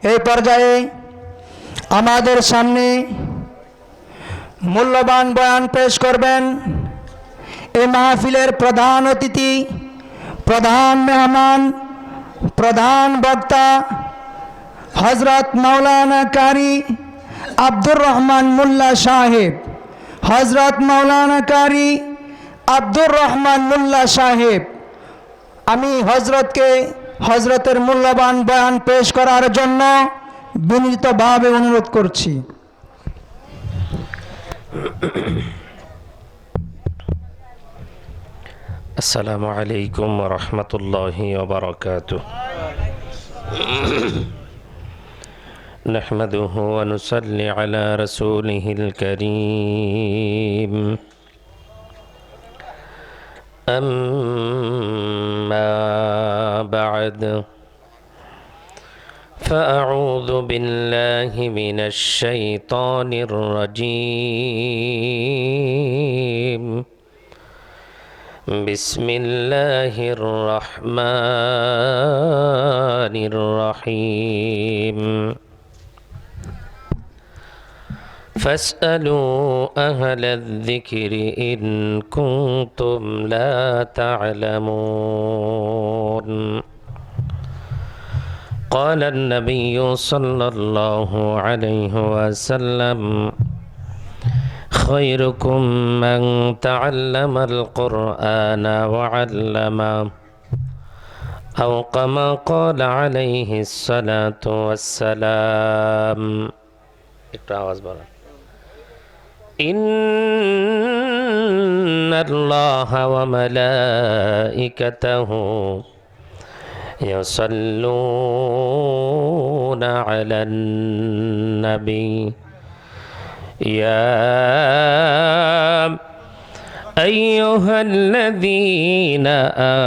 এই পর্যায়ে আমাদের সামনে মূল্যবান বয়ান পেশ করবেন এই মাহফিলের প্রধান অতিথি, প্রধান মেহমান, প্রধান বক্তা হযরত মাওলানা কারি আব্দুর রহমান মোল্লা সাহেব। হযরত মাওলানা কারি আব্দুর রহমান মোল্লা সাহেব, আমি হযরতের মূল্যবান বয়ান পেশ করার জন্য বিনীতভাবে অনুরোধ করছি। আসসালামু আলাইকুম ওয়া রাহমাতুল্লাহি ওয়া বারাকাতুহু। নাহমাদুহু ওয়া নুসাল্লি আলা রাসূলিহিল কারীম। আম্মা বা'দ। فأعوذ بالله من الشيطان الرجيم. بسم الله الرحمن الرحيم. فاسألوا أهل الذكر إن كنتم لا تعلمون. قال النبي صلى الله عليه وسلم: خيركم من تعلم القرآن وعلمه، أو كما قال عليه الصلاة والسلام. إن الله وملائكته يصلون على النبي يا أيها الذين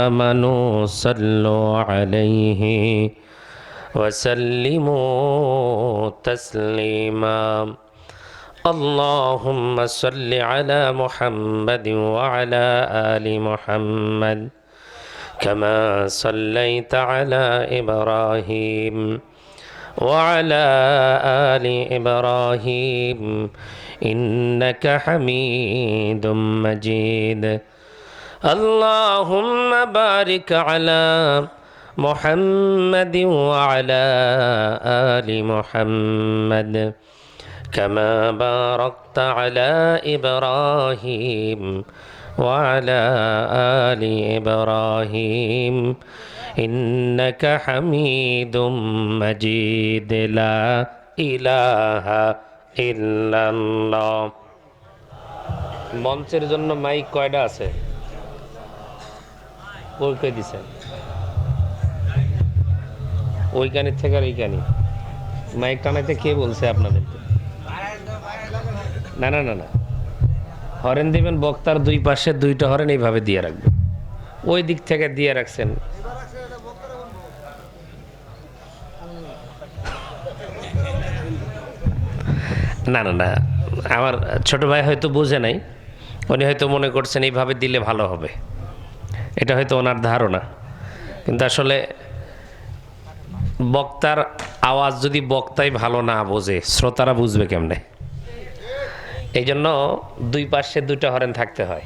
آمنوا صلوا عليه وسلموا تسليما. اللهم صل على محمد وعلى آل محمد كما صليت على إبراهيم وعلى آل إبراهيم إنك حميد مجيد. اللهم بارك على محمد وعلى آل محمد كما باركت على إبراهيم وعلى آل إبراهيم إنك حميد مجيد. لا إله إلا الله. মঞ্চের জন্য মাইক কয়টা আছে? ওই কই দিছেন? ওইখানে থেকে আর এইখানে মাইক টানাইতে কে বলছে আপনাদেরকে? না না না না, হরেন দিবেন বক্তার দুই পাশে দুইটা হরেন এইভাবে দিয়ে রাখবেন। ওই দিক থেকে দিয়ে রাখছেন। না না না, আমার ছোট ভাই হয়তো বুঝে নাই, উনি হয়তো মনে করছেন এইভাবে দিলে ভালো হবে, এটা হয়তো ওনার ধারণা। কিন্তু আসলে বক্তার আওয়াজ যদি বক্তাই ভালো না বোঝে, শ্রোতারা বুঝবে কেমনে? এই জন্য দুই পাশে দুইটা হরেন থাকতে হয়।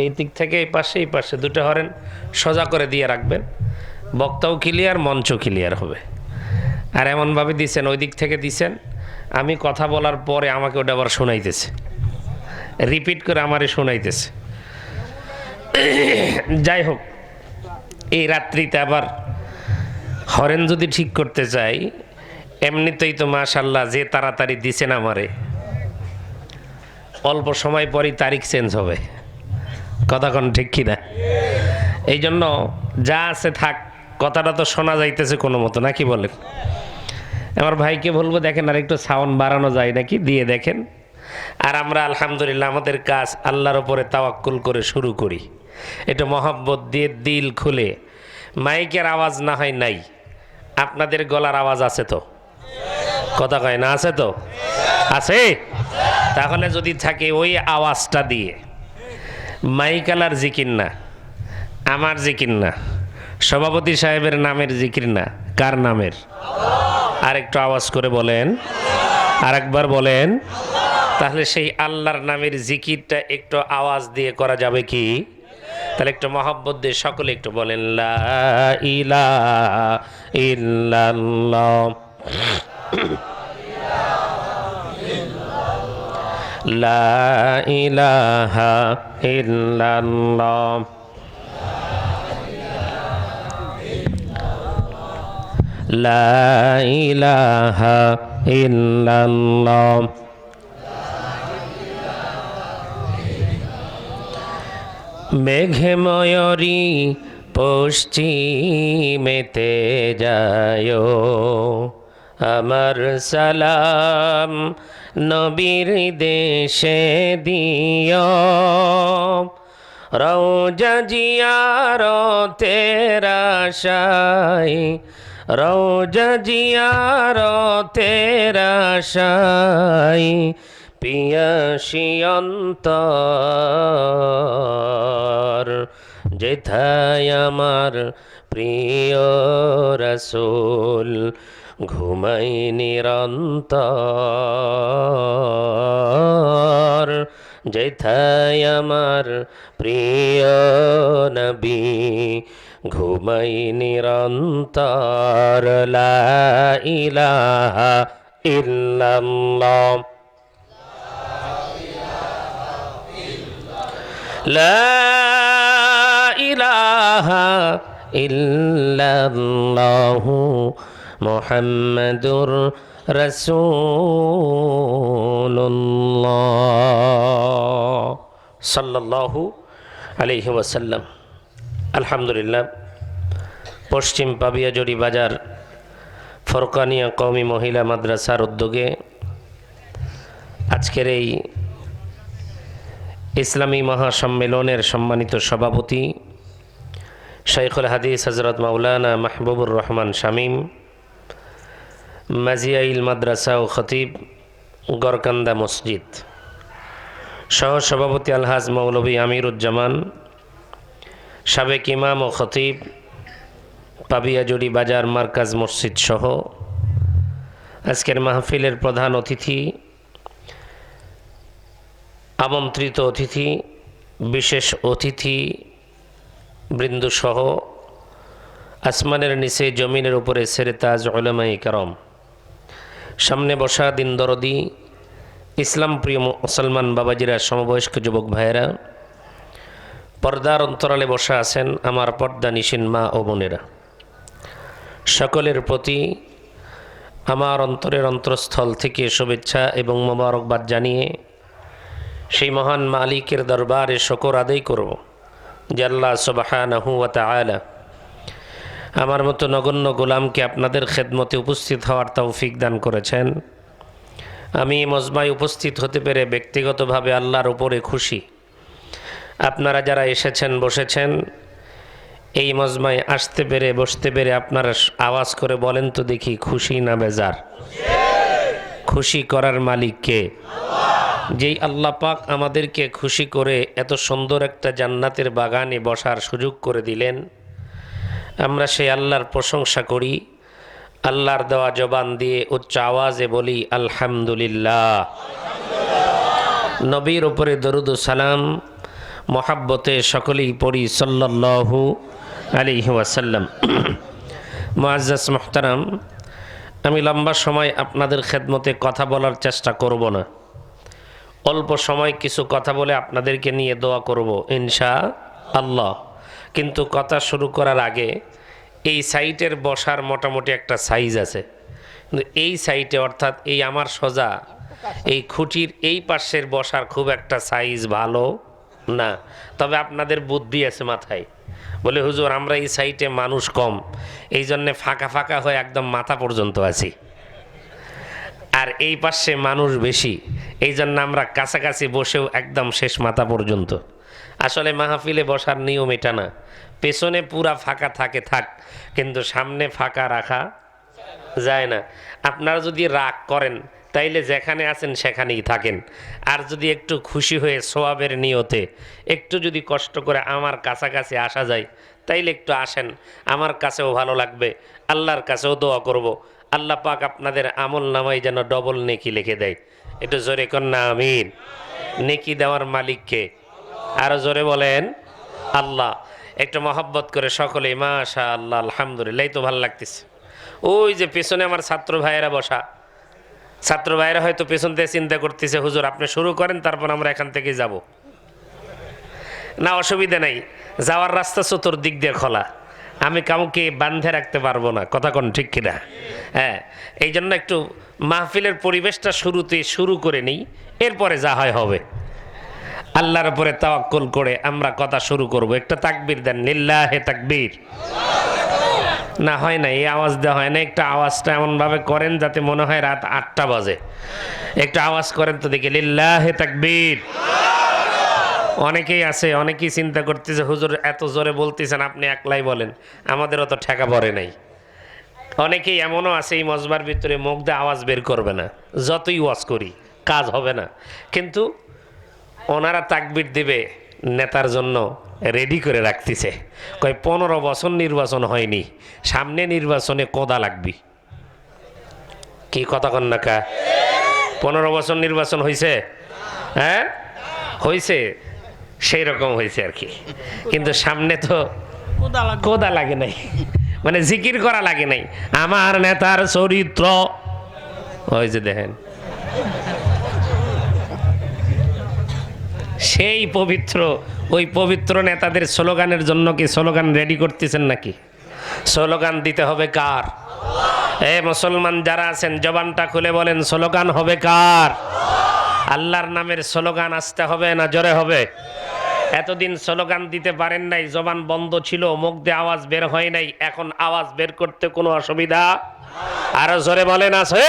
এই দিক থেকে এই পাশে দুটো হরেন সোজা করে দিয়ে রাখবেন, বক্তাও ক্লিয়ার, মঞ্চ ক্লিয়ার হবে। আর এমনভাবে দিছেন, ওই দিক থেকে দিছেন, আমি কথা বলার পরে আমাকে ওটা আবার শোনাইতেছে, রিপিট করে আমারে শোনাইতেছে। যাই হোক, এই রাত্রিতে আবার হরেন যদি ঠিক করতে চাই, এমনিতেই তো মাশাআল্লাহ যে তাড়াতাড়ি দিছেন আমারে, অল্প সময় পরই তারিখ চেঞ্জ হবে। কথা কোন ঠিক কিনা? এই জন্য যা আছে থাক, কথাটা তো শোনা যাইতেছে কোনো মতো, নাকি বলেন? আমার ভাইকে বলবো দেখেন আর একটু সাউন্ড বাড়ানো যায় নাকি, দিয়ে দেখেন। আর আমরা আলহামদুলিল্লাহ আমাদের কাজ আল্লাহর উপরে তাওয়াক্কুল করে শুরু করি, এটা মহব্বত দিয়ে দিল খুলে। মাইকের আওয়াজ না হয় নাই, আপনাদের গলার আওয়াজ আছে তো? কথা কয় না? আছে তো? আছে। তাহলে যদি থাকে ওই আওয়াজটা দিয়ে, মাইকালার জিকির না, আমার জিকির না, সভাপতি সাহেবের নামের জিকির না, কার নামের? আর একটু আওয়াজ করে বলেন, আর একবার বলেন। তাহলে সেই আল্লাহর নামের জিকিরটা একটু আওয়াজ দিয়ে করা যাবে কি? তাহলে একটু মহব্বত দিয়ে সকলে একটু বলেন, লা ইলাহা ইল্লাল্লাহ, লা ইলাহা ইল্লাল্লাহ, লা ইলাহা ইল্লাল্লাহ। মেঘে ময়ূরী পশ্চিমেতে যায়, আমার সালাম নবীর দেশে দিও, রওজা জিয়ারতের আশায়, রওজা জিয়ারতের আশায় পিয়াসী অন্তর, যেথায় আমার প্রিয় রাসূল ঘুমাই নিরন্তর, যেথায় আমার প্রিয় নবী ঘুমাই নিরন্তর, লা ইলাহা ইল্লাল্লাহ, লা ইলাহা ইল্লাল্লাহু মুহাম্মাদুর রাসূলুল্লাহ সাল্লাল্লাহু আলাইহি ওয়াসাল্লাম। আলহামদুলিল্লাহ, পশ্চিম পাবিয়াজড়ি বাজার ফরকানিয়া কওমি মহিলা মাদ্রাসার উদ্যোগে আজকের এই ইসলামী মহাসম্মেলনের সম্মানিত সভাপতি শাইখুল হাদিস হযরত মাওলানা মাহবুবুর রহমান শামীম, মাজিয়াইল মাদ্রাসা ও খতিব গরকান্দা মসজিদ, সহসভাপতি আলহাজ মৌলভী আমিরুজ্জামান, সাবেক ইমাম ও খতিব পাবিয়াজড়ি বাজার মার্কাজ মসজিদ সহ আজকের মাহফিলের প্রধান অতিথি, আমন্ত্রিত অতিথি, বিশেষ অতিথি বৃন্দসহ আসমানের নিচে জমিনের উপরে সেরেতাজ উলামায়ে কেরাম, সামনে বসা দিন দরদি ইসলাম প্রিয় মুসলমান বাবাজিরা, সমবয়স্ক যুবক ভাইয়েরা, পর্দার অন্তরালে বসা আছেন আমার পর্দা নিশিন মা ও বোনেরা, সকলের প্রতি আমার অন্তরের অন্তরস্থল থেকে শুভেচ্ছা এবং মোবারকবাদ জানিয়ে সেই মহান মালিকের দরবারে শুকর আদায় করব যে আল্লাহ সুবহানাহু ওয়া তাআলা আমার মতো নগণ্য গোলামকে আপনাদের খেদমতে উপস্থিত হওয়ার তৌফিক দান করেছেন। আমি মজমায় উপস্থিত হতে পেরে ব্যক্তিগতভাবে আল্লাহর উপরে খুশি। আপনারা যারা এসেছেন, বসেছেন, এই মজমায় আসতে পেরে, বসতে পেরে আপনারা আওয়াজ করে বলেন তো দেখি, খুশি না বেজার? খুশি করার মালিক কে? যেই আল্লাহ পাক আমাদেরকে খুশি করে এত সুন্দর একটা জান্নাতের বাগানে বসার সুযোগ করে দিলেন, আমরা সেই আল্লাহর প্রশংসা করি। আল্লাহর দেওয়া জবান দিয়ে উচ্চ আওয়াজে বলি আলহামদুলিল্লাহ। নবীর উপরে দরুদ ও সালাম মহাব্বতে সকলেই পড়ি সাল্লাল্লাহু আলাইহি ওয়াসাল্লাম। মুআজ্জাজ মুহতারাম, আমি লম্বা সময় আপনাদের খেদমতে কথা বলার চেষ্টা করব না, অল্প সময় কিছু কথা বলে আপনাদেরকে নিয়ে দোয়া করব ইনশাআল্লাহ। কিন্তু কথা শুরু করার আগে এই সাইটের বসার মোটামুটি একটা সাইজ আছে, কিন্তু এই সাইটে অর্থাৎ এই আমার সোজা এই খুঁটির এই পাশের বসার খুব একটা সাইজ ভালো না। তবে আপনাদের বুদ্ধি আছে মাথায়, বলে হুজুর আমরা এই সাইটে মানুষ কম, এই জন্যে ফাঁকা ফাঁকা হয়ে একদম মাথা পর্যন্ত আছি, আর এই পাশে মানুষ বেশি, এই জন্য আমরা কাছাকাছি বসেও একদম শেষ মাথা পর্যন্ত। আসলে মাহফিলে বসার নিয়ম এটা না, পেছনে পুরা ফাঁকা থাকে থাক, কিন্তু সামনে ফাঁকা রাখা যায় না। আপনারা যদি রাগ করেন তাইলে যেখানে আছেন সেখানেই থাকেন, আর যদি একটু খুশি হয়ে সোয়াবের নিয়তে একটু যদি কষ্ট করে আমার কাছাকাছি আসা যায় তাইলে একটু আসেন, আমার কাছেও ভালো লাগবে, আল্লাহর কাছেও দোয়া করব, আল্লাহ পাক আপনাদের আমল নামায় যেন ডবল নেকি লিখে দেয়। একটু জোরে কন্যা আমিন। নেকি দেওয়ার মালিককে আরো জোরে বলেন আল্লাহ। একটু মহব্বত করে সকলে মাশা আল্লাহ আলহামদুলিল্লাহ। এই তো ভালো লাগতেছে। ওই যে পেছনে আমার ছাত্র ভাইয়েরা বসা, ছাত্র ভাইয়েরা হয়তো পেছন থেকে চিন্তা করতেছে, হুজুর আপনি শুরু করেন, তারপর আমরা এখান থেকে যাব। না, অসুবিধা নাই, যাওয়ার রাস্তা চতুর্দিক দিয়ে খোলা, আমি কাউকে বাঁধে রাখতে পারবো না। কথা কোন ঠিক কিনা? হ্যাঁ, এই জন্য একটু মাহফিলের পরিবেশটা শুরুতে শুরু করে নিই, এরপরে যা হয় হবে। আল্লাহর উপরে তাওয়াক্কুল করে আমরা কথা শুরু করব। একটা তাকবীর দেন, লিল্লাহে তাকবীর। না হয় না, এই আওয়াজ দেওয়া হয় না। একটা আওয়াজটা এমনভাবে করেন যাতে মনে হয় রাত 8টা বাজে। একটু আওয়াজ করেন তো দেখি, লিল্লাহে তাকবীর। অনেকেই আছে, অনেকেই চিন্তা করতেছে হুজুর এত জোরে বলতেছেন, আপনি একলাই বলেন, আমাদেরও তো ঠেকা পড়ে নাই। অনেকেই এমনও আছে এই মজবার ভিতরে মুখ দিয়ে আওয়াজ বের করবে না, যতই ওয়াজ করি কাজ হবে না। কিন্তু ওনারা তাকবীর দিবে, নেতার জন্য রেডি করে রাখতেছে। কয় 15 বছর নির্বাচন হয়নি, সামনে নির্বাচনে কোদা লাগবি। কি কথা কন না কা? 15 বছর নির্বাচন হয়েছে? হ্যাঁ হয়েছে, সেই রকম হয়েছে আর কি। কিন্তু সামনে তো কোদা লাগে নাই, মানে জিকির করা লাগে নাই। আমার নেতার চরিত্র, ওই যে দেখেন সেই পবিত্র, ওই পবিত্র নেতাদের স্লোগানের জন্য কি স্লোগান রেডি করতেছেন নাকি? স্লোগান দিতে হবে কার? এ মুসলমান যারা আছেন জবানটা খুলে বলেন, স্লোগান হবে কার? আল্লাহর নামের স্লোগান আসতে হবে না জোরে হবে? এতদিন স্লোগান দিতে পারেন নাই, জবান বন্ধ ছিল, মুখ দিয়ে আওয়াজ বের হয় নাই, এখন আওয়াজ বের করতে কোনো অসুবিধা? আরো জোরে বলেন আছে?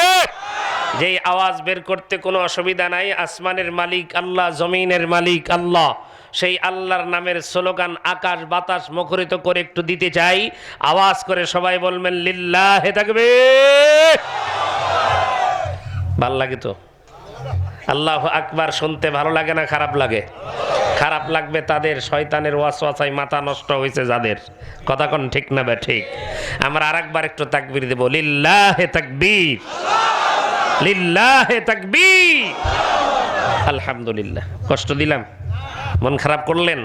যেই আওয়াজ বের করতে কোনো অসুবিধা নাই, আসমানের মালিক আল্লাহ, জমিনের মালিক আল্লাহ, সেই আল্লাহর নামের স্লোগান আকাশ বাতাস মুখরিত করে একটু দিতে চাই। আওয়াজ করে সবাই বলবেন লিল্লাহে তাকবীর। ভাল লাগে তো? আল্লাহু আকবার শুনতে ভালো লাগে না খারাপ লাগে? খারাপ লাগবে তাদের, শয়তানের ওয়াসওয়াসায় মাথা নষ্ট হয়েছে যাদের। কথা কোন ঠিক না বে ঠিক? আমরা আরেকবার একটু তাকবীর দেব, লিল্লাহে তাকবীর, লিল্লাহে তাকবীর। আলহামদুলিল্লাহ। কষ্ট দিলাম? মন খারাপ করলেন?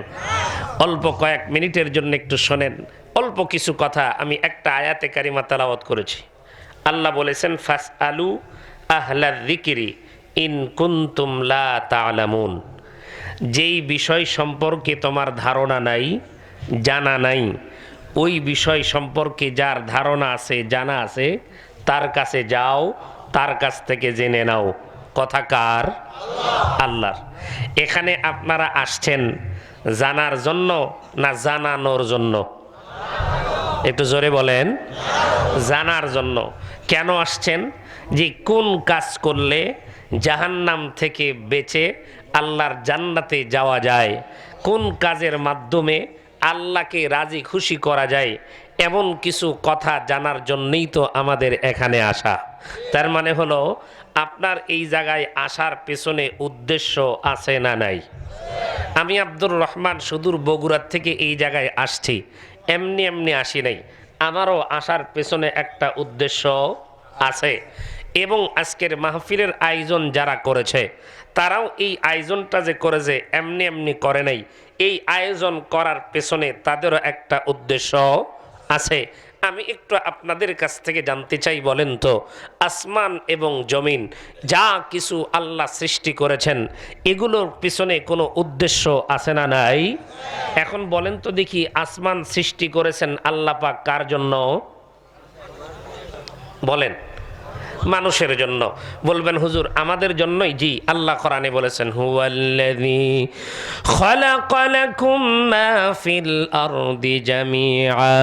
অল্প কয়েক মিনিটের জন্য একটু শোনেন, অল্প কিছু কথা। আমি একটা আয়াতে কারিমা তেলাওয়াত করেছি। আল্লাহ বলেছেন, ফাসআলু আহলায যিকরি ইন কুনতুম লা তা'লামুন। যেই বিষয় সম্পর্কে তোমার ধারণা নাই, জানা নাই, ওই বিষয় সম্পর্কে যার ধারণা আছে, জানা আছে, তার কাছে যাও, তার কাছ থেকে জেনে নাও। কথা কার? আল্লাহর। এখানে আপনারা আসছেন জানার জন্য না জানানোর জন্য? একটু জোরে বলেন। জানার জন্য। কেন আসছেন? যে কোন কাজ করলে জাহান্নাম থেকে বেঁচে আল্লাহর জান্নাতে যাওয়া যায়, কোন কাজের মাধ্যমে আল্লাহকে রাজি খুশি করা যায়, এমন কিছু কথা জানার জন্যই তো আমাদের এখানে আসা। তার মানে হলো আপনার এই জায়গায় আসার পেছনে উদ্দেশ্য আছে না নাই? আমি আব্দুর রহমান সুদূর বগুড়ার থেকে এই জায়গায় আসছি, এমনি এমনি আসি নাই। আমারও আসার পেছনে একটা উদ্দেশ্য আছে। এবং আজকের মাহফিলের আয়োজন যারা করেছে, তারাও এই আয়োজনটা যে করেছে এমনি এমনি করে নাই। এই আয়োজন করার পেছনে তাদেরও একটা উদ্দেশ্য আছে। আমি একটু আপনাদের কাছ থেকে জানতে চাই, বলেন তো, আসমান এবং জমিন যা কিছু আল্লাহ সৃষ্টি করেছেন, এগুলোর পিছনে কোনো উদ্দেশ্য আছে না নাই? এখন বলেন তো দেখি, আসমান সৃষ্টি করেছেন আল্লাহ পাক কার জন্য? বলেন। মানুষের জন্য। বলবেন হুজুর আমাদের জন্যই? জি, আল্লাহ কোরআনে বলেছেন, হুয়াল্লাযী খালাকা লাকুম মা ফিল আরদি জামিআ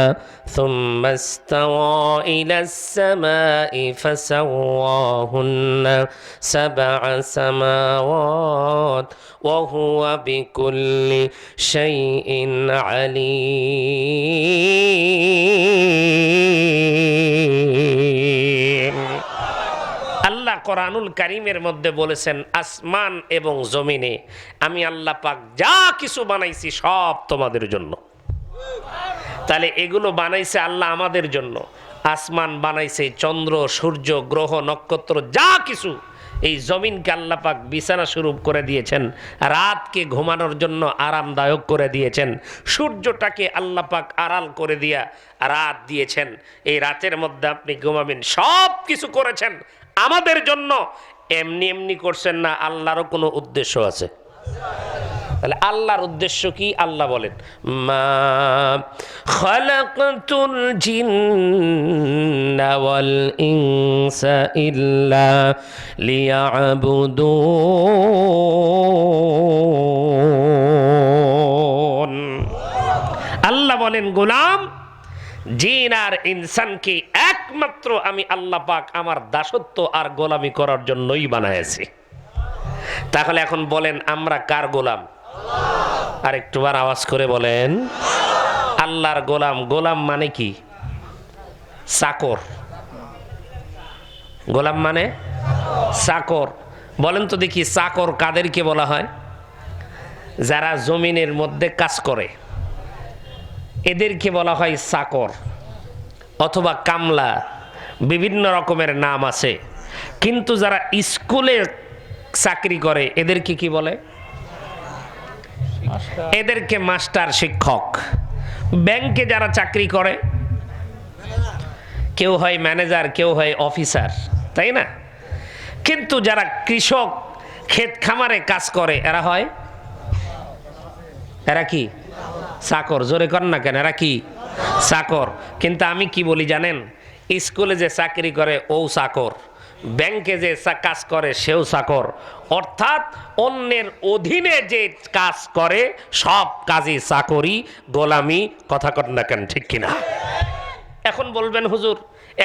সুম্মা ইসতাওয়া ইলাস সামাই ফাসাওয়াহুন্না সাবআ সামাওয়াত ওয়া হুয়া বিকুল্লি শাইইন আলীম। আল্লাহ কোরআনুল কারীমের মধ্যে বলেছেন, আসমান এবং জমিনে আমি আল্লাহ পাক যা কিছু বানাইছি সব তোমাদের জন্য। তাহলে এগুলো বানাইছে আল্লাহ আমাদের জন্য। আসমান বানাইছে, চন্দ্র সূর্য গ্রহ নক্ষত্র যা কিছু, এই জমিনকে আল্লাহ পাক বিছানা স্বরূপ করে দিয়েছেন, রাতকে ঘুমানোর জন্য আরামদায়ক করে দিয়েছেন, সূর্যটাকে আল্লাহ পাক আড়াল করে দিয়া রাত দিয়েছেন, এই রাতের মধ্যে আপনি ঘুমাবেন, সব কিছু করেছেন আমাদের জন্য। এমনি এমনি করছেন না, আল্লাহরও কোনো উদ্দেশ্য আছে। তাহলে আল্লাহর উদ্দেশ্য কি? আল্লাহ বলেন, মা খালাকতুল জিন্না ওয়াল ইনসা ইল্লা লিয়াবুদুন। আল্লাহ বলেন, গোলাম, জিন আর ইনসানকে একমাত্র আমি আল্লাহ পাক আমার দাসত্ব আর গোলামি করার জন্যই বানাইছি। তাহলে এখন বলেন, আমরা কার গোলাম? আর একটুবার আওয়াজ করে বলেন, আল্লাহর গোলাম। গোলাম মানে কি? চাকর। গোলাম মানে চাকর। বলেন তো দেখি, চাকর কাদেরকে বলা হয়? যারা জমিনের মধ্যে কাজ করে এদেরকে বলা হয় চাকর অথবা কামলা, বিভিন্ন রকমের নাম আছে। কিন্তু যারা স্কুলে চাকরি করে এদেরকে কি বলে? এদেরকে মাস্টার, শিক্ষক। ব্যাংকে যারা চাকরি করে কেউ হয় ম্যানেজার, কেউ হয় অফিসার, তাই না? কিন্তু যারা কৃষক, ক্ষেত খামারে কাজ করে এরা হয়, এরা কি? চাকর। জোরে কর না কেন? এরা কি? চাকর। কিন্তু আমি কি বলি জানেন? স্কুলে যে চাকরি করে ও চাকর, ব্যাংকে যে কাজ করে সেও চাকর। অর্থাৎ অন্যের অধীনে যে কাজ করে সব কাজে চাকরি, গোলামি। কথা কর না কেন? ঠিক কিনা? এখন বলবেন, হুজুর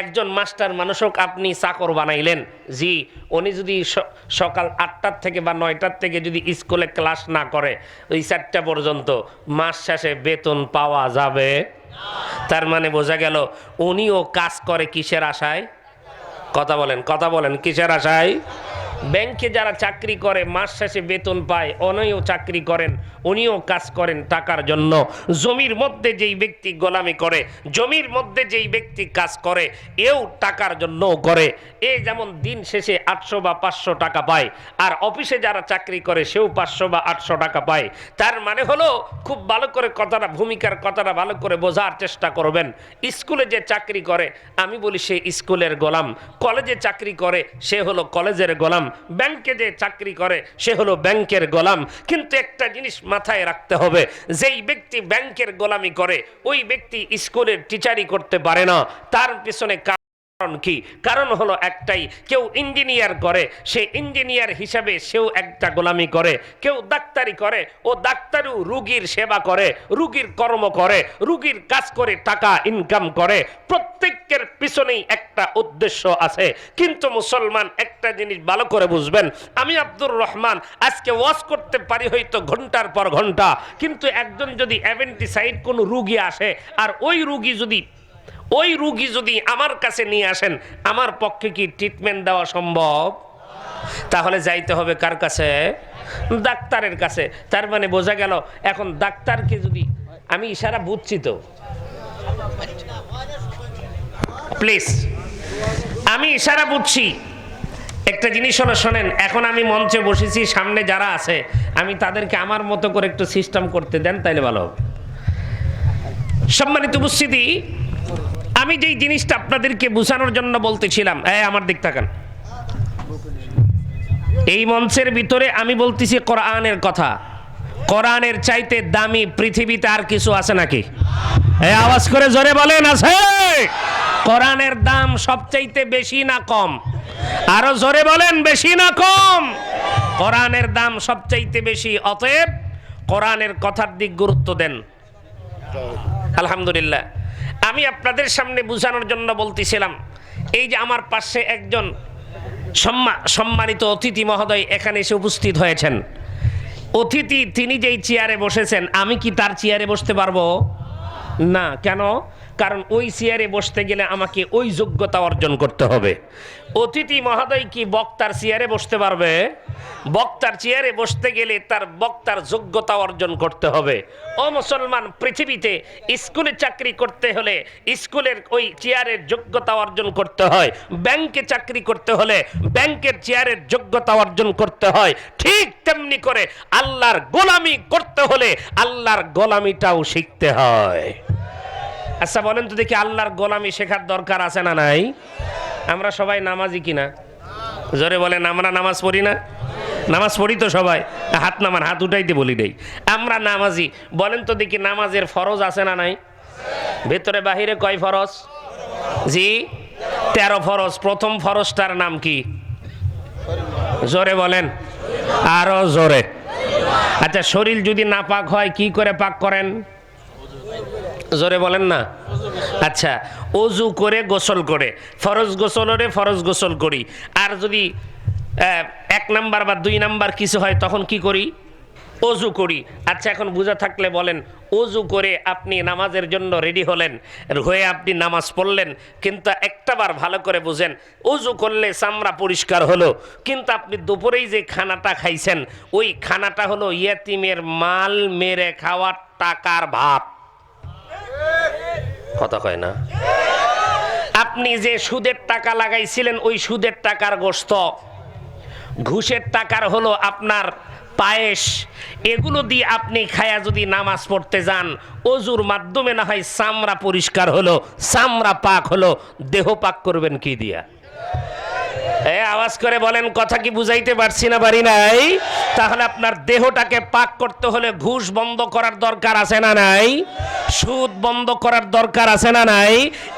একজন মাস্টার মানুষক আপনি চাকর বানাইলেন। জি, উনি যদি সকাল 8টার থেকে বা 9টার থেকে যদি স্কুলে ক্লাস না করে ওই 4টা পর্যন্ত, মাস শেষে বেতন পাওয়া যাবে? তার মানে বোঝা গেল উনিও কাজ করে কিসের আশায়? কথা বলেন, কথা বলেন, কিসের আশায়? ব্যাংকে যারা চাকরি করে মাস শেষে বেতন পায়, উনিও চাকরি করেন, উনিও কাজ করেন টাকার জন্য। জমির মধ্যে যেই ব্যক্তি গোলামি করে, জমির মধ্যে যেই ব্যক্তি কাজ করে, এও টাকার জন্য করে। এ যেমন দিন শেষে 800 বা 500 টাকা পায়, আর অফিসে যারা চাকরি করে সেও 500 বা 800 টাকা পায়। তার মানে হলো, খুব ভালো করে কথাটা, ভূমিকার কথাটা ভালো করে বোঝার চেষ্টা করবেন। স্কুলে যে চাকরি করে আমি বলি সে স্কুলের গোলাম, কলেজে চাকরি করে সে হলো কলেজের গোলাম, ব্যাংকে যে চাকরি করে সে হলো ব্যাংকের গোলাম। কিন্তু একটা জিনিস মাথায় রাখতে হবে, যেই ব্যক্তি ব্যাংকের গোলামি করে ওই ব্যক্তি স্কুলের টিচারই করতে পারে না। তার পিছনে কারণ কি? কারণ হলো একটাই, কেউ ইঞ্জিনিয়ার করে, সে ইঞ্জিনিয়ার হিসাবে সেও একটা গোলামি করে। কেউ ডাক্তারি করে, ও ডাক্তারও রুগীর সেবা করে, রুগীর কর্ম করে, রুগীর কাজ করে টাকা ইনকাম করে। প্রত্যেকের পিছনেই একটা উদ্দেশ্য আছে। কিন্তু মুসলমান একটা জিনিস ভালো করে বুঝবেন, আমি আব্দুর রহমান আজকে ওয়াজ করতে পারি হয়তো ঘন্টার পর ঘন্টা, কিন্তু একজন যদি অ্যাপেন্ডিসাইড কোনো রুগী আসে, আর ওই রুগী যদি আমার কাছে নিয়ে আসেন, আমার পক্ষে কি ট্রিটমেন্ট দেওয়া সম্ভব? তাহলে যাইতে হবে কার কাছে? ডাক্তারের কাছে। তার মানে বোঝা গেল, এখন ডাক্তারকে যদি আমি ইশারা বুঝছি তো, প্লিজ আমি ইশারা বুঝছি। একটা জিনিস হলো, শোনেন, এখন আমি মঞ্চে বসেছি, সামনে যারা আছে আমি তাদেরকে আমার মতো করে একটু সিস্টেম করতে দেন, তাইলে ভালো হবে। সম্মানিত উপস্থিতি, আমি যেই জিনিসটা আপনাদেরকে বোঝানোর জন্য বলতেছিলাম, আমার দিক তাকান, এই মঞ্চের ভিতরে আমি বলতেছি কোরআনের কথা। কোরআনের চাইতে দামি পৃথিবীতে আর কিছু আছে নাকি? আওয়াজ করে জোরে বলেন, আছে? কোরআনের দাম সবচাইতে বেশি না কম? আরো জোরে বলেন, বেশি না কম? কোরআনের দাম সবচাইতে বেশি। অতএব কোরআনের কথার দিক গুরুত্ব দেন। আলহামদুলিল্লাহ, আমি আপনাদের সামনে বোঝানোর জন্য বলতেছিলাম, এই যে আমার পাশে একজন সম্মানিত অতিথি মহোদয় এখানে এসে উপস্থিত হয়েছেন। অতিথি তিনি যেই চেয়ারে বসেছেন, আমি কি তার চেয়ারে বসতে পারবো? না। কেন? কারণ ওই চেয়ারে বসতে গেলে আমাকে ওই যোগ্যতা অর্জন করতে হবে। অতিথি মহোদয় কি বক্তার চেয়ারে বসতে পারবে? বক্তার চেয়ারে বসতে গেলে তার বক্তার যোগ্যতা অর্জন করতে হবে। ও মুসলমান, পৃথিবীতে স্কুলে চাকরি করতে হলে স্কুলের ওই চেয়ারের যোগ্যতা অর্জন করতে হয়, ব্যাংকে চাকরি করতে হলে ব্যাংকের চেয়ারের যোগ্যতা অর্জন করতে হয়। ঠিক তেমনি করে আল্লাহর গোলামি করতে হলে আল্লাহর গোলামিটাও শিখতে হয়। আচ্ছা বলেন তো দেখি, আল্লাহর গোলামি শেখার দরকার আছে না নাই? আমরা সবাই নামাজি কিনা? জোরে বলেন, আমরা নামাজ পড়ি না? নামাজ পড়ি তো সবাই। হাত নামান, হাত উঠাইতে বলি নেই। আমরা নামাজি। বলেন তো দেখি, নামাজের ফরজ আছে না নাই? ভেতরে বাহিরে কয় ফরজ? জি 13 ফরজ। প্রথম ফরজটার নাম কি? জোরে বলেন, আরো জোরে। আচ্ছা, শরীর যদি নাপাক হয় কি করে পাক করেন? জোরে বলেন না। আচ্ছা, অজু করে গোসল করে, ফরজ গোসল হলে ফরজ গোসল করি। আর যদি 1 নাম্বার বা 2 নাম্বার কিছু হয় তখন কি করি? অজু করি। আচ্ছা, এখন বুঝা থাকলে বলেন, অজু করে আপনি নামাজের জন্য রেডি হলেন, হয়ে আপনি নামাজ পড়লেন, কিন্তু একটাবার ভালো করে বুঝেন, অজু করলে চামড়া পরিষ্কার হলো, কিন্তু আপনি দুপুরেই যে খানাটা খাইছেন ওই খানাটা হলো ইয়েতিমের মাল মেরে খাওয়ার টাকার ভাত। কথা কয় না? আপনি যে সুদের টাকা লাগাইছিলেন ওই সুদের টাকার গোশত, ঘুষের টাকার হলো আপনার পায়েস, এগুলো দিয়ে আপনি খায়া যদি নামাজ পড়তে যান, অজুর মাধ্যমে না হয় চামড়া পরিষ্কার হলো, চামড়া পাক হলো, দেহ পাক করবেন কি দিয়া? আওয়াজ করে বলেন, কথা কি বুঝাইতে পারছি না পারি নাই? তাহলে আপনার দেহটাকে পাক করতে হলে ঘুষ বন্ধ করার দরকার আছে না নাই? সুদ বন্ধ করার দরকার আছে না নাই?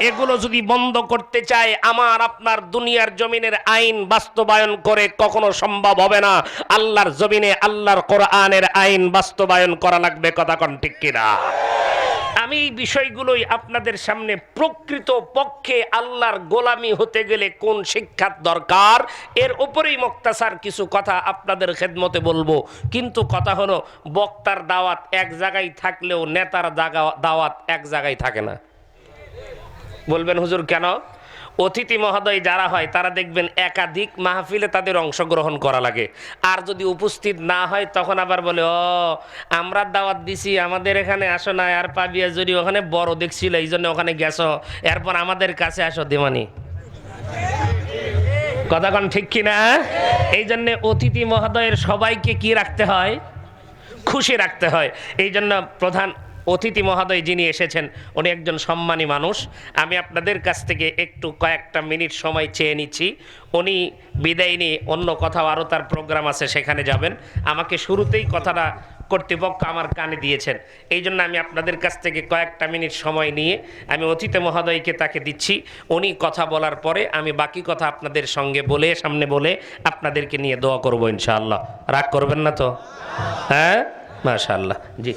এগুলো যদি বন্ধ করতে চায়, আমার আপনার দুনিয়ার জমিনের আইন বাস্তবায়ন করে কখনো সম্ভব হবে না। আল্লাহর জমিনে আল্লাহর কোরআনের আইন বাস্তবায়ন করা লাগবে। কথা কোন ঠিক কিনা? আমি এই বিষয়গুলোই আপনাদের সামনে, প্রকৃত পক্ষে আল্লাহর গোলামি হতে গেলে কোন শিক্ষার দরকার, এর উপরেই মুক্তাসার কিছু কথা আপনাদের খেদমতে বলবো। কিন্তু কথা হলো, বক্তার দাওয়াত এক জায়গায় থাকলেও নেতার দাওয়াত এক জায়গায় থাকে না। বলবেন হুজুর কেন? অতিথি মহোদয় যারা হয় তারা দেখবেন একাধিক মাহফিলে তাদের অংশগ্রহণ করা লাগে, আর যদি উপস্থিত না হয় তখন আবার বলে, ও আমরা দাওয়াত দিছি, আমাদের এখানে আসো না, আর পাবিয়া যদি ওখানে বড় দেখছিল এই জন্য ওখানে গেছো, এরপর আমাদের কাছে আসো দেমানি। কথা কোন ঠিক কিনা? এই জন্যে অতিথি মহোদয়ের সবাইকে কি রাখতে হয়? খুশি রাখতে হয়। এই জন্য প্রধান অতিথি মহোদয় যিনি এসেছেন উনি একজন সম্মানী মানুষ। আমি আপনাদের কাছ থেকে একটু কয়েকটা মিনিট সময় চেয়ে নিচ্ছি। উনি বিদায় নিয়ে অন্য কোথাও আরও তার প্রোগ্রাম আছে, সেখানে যাবেন। আমাকে শুরুতেই কথাটা কর্তৃপক্ষ আমার কানে দিয়েছেন, এই জন্য আমি আপনাদের কাছ থেকে কয়েকটা মিনিট সময় নিয়ে আমি অতিথি মহোদয়কে তাকে দিচ্ছি। উনি কথা বলার পরে আমি বাকি কথা আপনাদের সঙ্গে বলে, সামনে বলে আপনাদেরকে নিয়ে দোয়া করবো ইনশাআল্লাহ। রাগ করবেন না তো? হ্যাঁ, মাশাআল্লাহ। জি।